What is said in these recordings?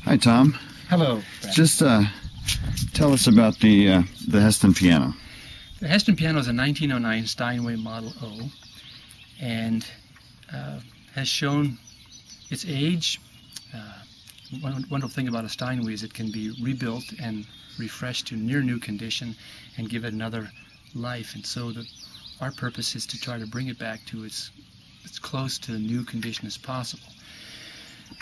Hi, Tom. Hello, Brad. Just tell us about the Hesston piano. The Hesston piano is a 1909 Steinway Model O, and has shown its age. One wonderful thing about a Steinway is it can be rebuilt and refreshed to near new condition and give it another life. And so our purpose is to try to bring it back to as close to the new condition as possible.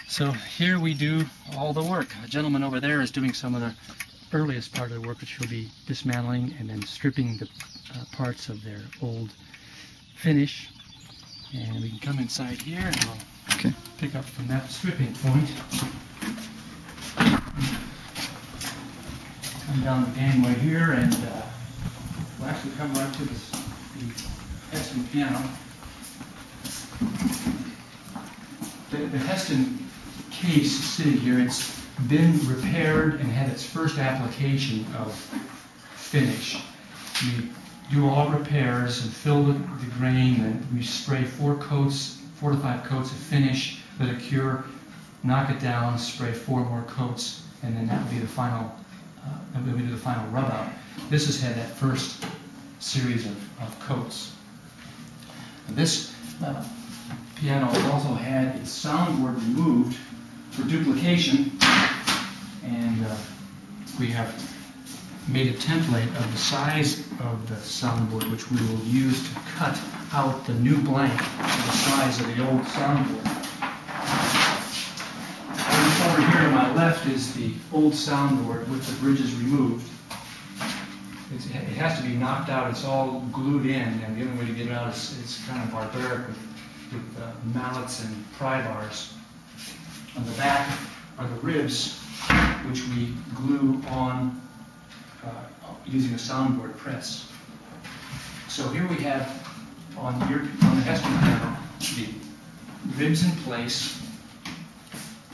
So here we do all the work. A gentleman over there is doing some of the earliest part of the work, which will be dismantling and then stripping the parts of their old finish. And we can come inside here and we'll pick up from that stripping point. Come down the gangway here and we'll actually come right to the Hesston piano. The Hesston case sitting here, it's been repaired and had its first application of finish. We do all repairs and fill the grain, and we spray 4 to 5 coats of finish, let it cure, knock it down, spray 4 more coats, and then that would be the final. Then we do the final rub out. This has had that first series of coats. This piano has also had its soundboard removed for duplication, and we have made a template of the size of the soundboard, which we will use to cut out the new blank of the size of the old soundboard. Over here to my left is the old soundboard with the bridges removed. It has to be knocked out. It's all glued in, and the only way to get it out is it's kind of barbaric with mallets and pry bars. On the back are the ribs, which we glue on using a soundboard press. So here we have on the Hesston piano the ribs in place.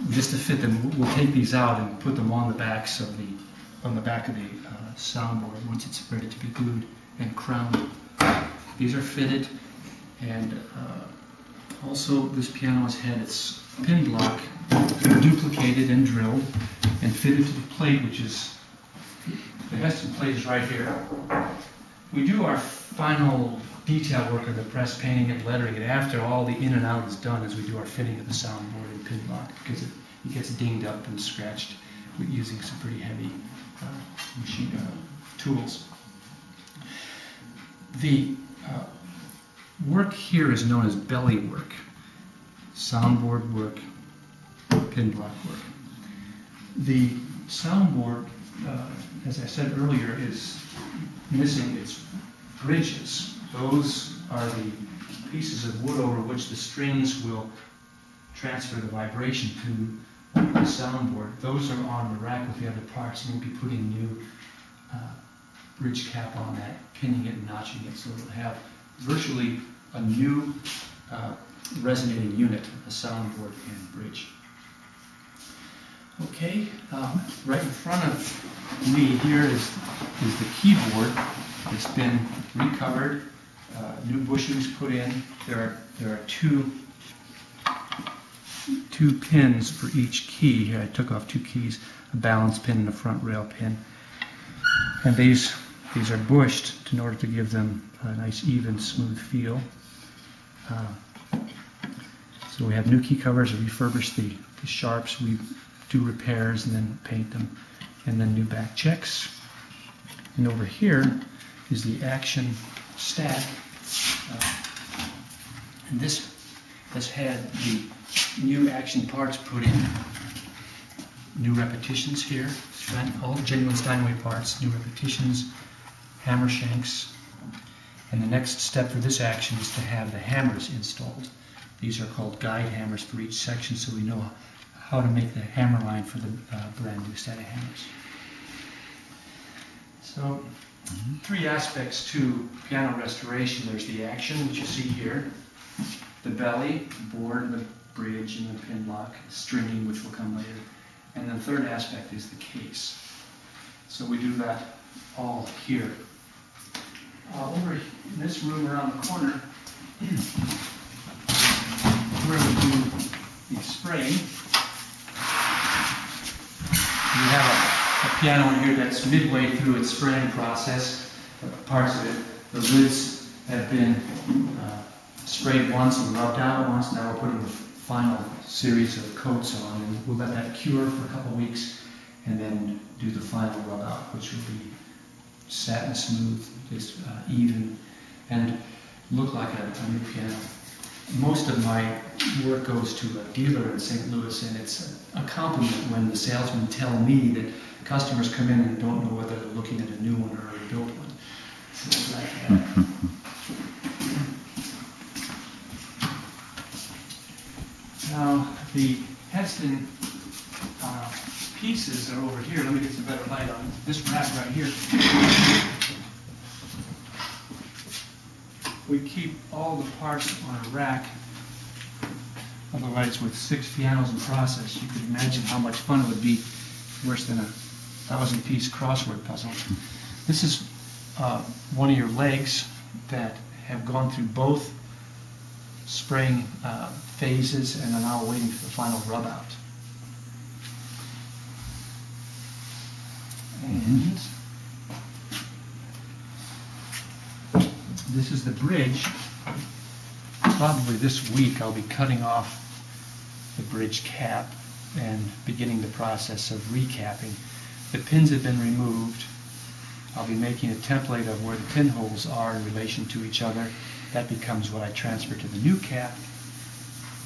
Just to fit them, we'll take these out and put them on the back of the soundboard once it's ready to be glued and crowned. These are fitted, and also this piano has had its pin block duplicated and drilled and fitted to the plate, which is the Hesston plate is right here. We do our final detail work of the press, painting it, lettering it, after all the in and out is done, as we do our fitting of the soundboard and pin block, because it gets dinged up and scratched with using some pretty heavy machine tools. The work here is known as belly work, soundboard work, pin block work. The soundboard, as I said earlier, is missing its bridges. Those are the pieces of wood over which the strings will transfer the vibration to the soundboard. Those are on the rack with the other parts, and we'll be putting new bridge cap on that, pinning it and notching it, so it'll have virtually a new resonating unit, a soundboard and bridge. Okay, right in front of me here is the keyboard. It's been recovered, new bushings put in. There are two pins for each key. Here I took off 2 keys, a balance pin and a front rail pin. And these are bushed in order to give them a nice, even, smooth feel. So we have new key covers, we refurbish the sharps, we do repairs and then paint them, and then new back checks. And over here is the action stack. And this has had the new action parts put in. New repetitions here, all genuine Steinway parts, new repetitions, hammer shanks. And the next step for this action is to have the hammers installed. These are called guide hammers for each section, so we know how to make the hammer line for the brand new set of hammers. So, 3 aspects to piano restoration. There's the action, which you see here, the belly, the board, the bridge, and the pin block, stringing, which will come later. And then the third aspect is the case. So we do that all here. Over in this room around the corner, where we do the spraying, We have a piano in here that's midway through its spraying process. Parts of it, the lids have been sprayed once and rubbed out once. Now we're putting the final series of coats on, and we'll let that cure for a couple weeks and then do the final rub out, which will be satin smooth, just even, and look like a new piano. Most of my work goes to a dealer in St. Louis, and it's a compliment when the salesmen tell me that customers come in and don't know whether they're looking at a new one or a rebuilt one. So it's like that. Now, the Hesston pieces are over here. Let me get some better light on this rack right here. We keep all the parts on a rack. Otherwise, with 6 pianos in process, you could imagine how much fun it would be, worse than a 1,000-piece crossword puzzle. This is one of your legs that have gone through both spraying phases and are now waiting for the final rub out. And this is the bridge. Probably this week I'll be cutting off the bridge cap and beginning the process of recapping. The pins have been removed. I'll be making a template of where the pinholes are in relation to each other. That becomes what I transfer to the new cap,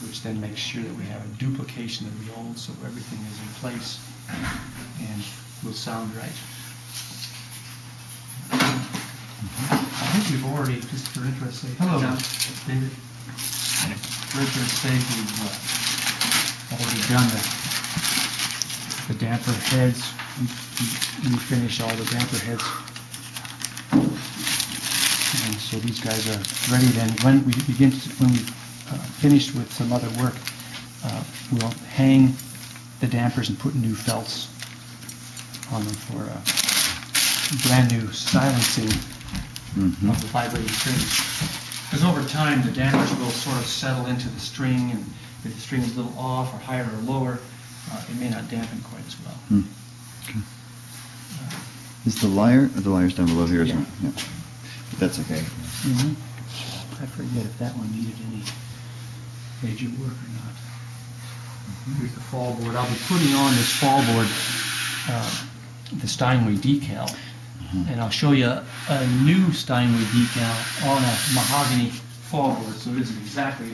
which then makes sure that we have a duplication of the old so everything is in place and will sound right. I think we've already, just for interest's sake, hello, David. For interest's sake, we've already done the damper heads. We finish all the damper heads. And so these guys are ready then. When we've finished with some other work, we'll hang the dampers and put new felts on them for brand new silencing of the vibrating strings. Because over time the dampers will sort of settle into the string, and if the string is a little off or higher or lower, it may not dampen quite as well. Okay. Is the lyre's down below here, isn't it? Yeah. But that's okay. I forget if that one needed any major work or not. Here's the fall board. I'll be putting on this fall board the Steinway decal, and I'll show you a new Steinway decal on a mahogany fall board, so it isn't exactly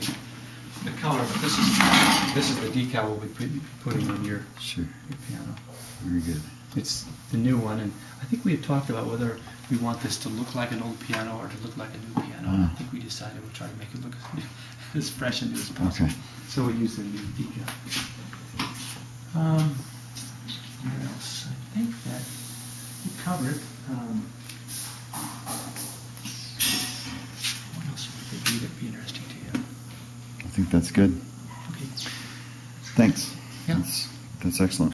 the color, but this is the decal we'll be putting on your piano. Very good. It's the new one, and I think we had talked about whether we want this to look like an old piano or to look like a new piano. I think we decided we'll try to make it look as fresh and new as possible. Okay. So we'll use the new decal. Where else? I think that we covered. What else would there be that'd be interesting to you? I think that's good. Okay. Thanks. Yeah. That's excellent.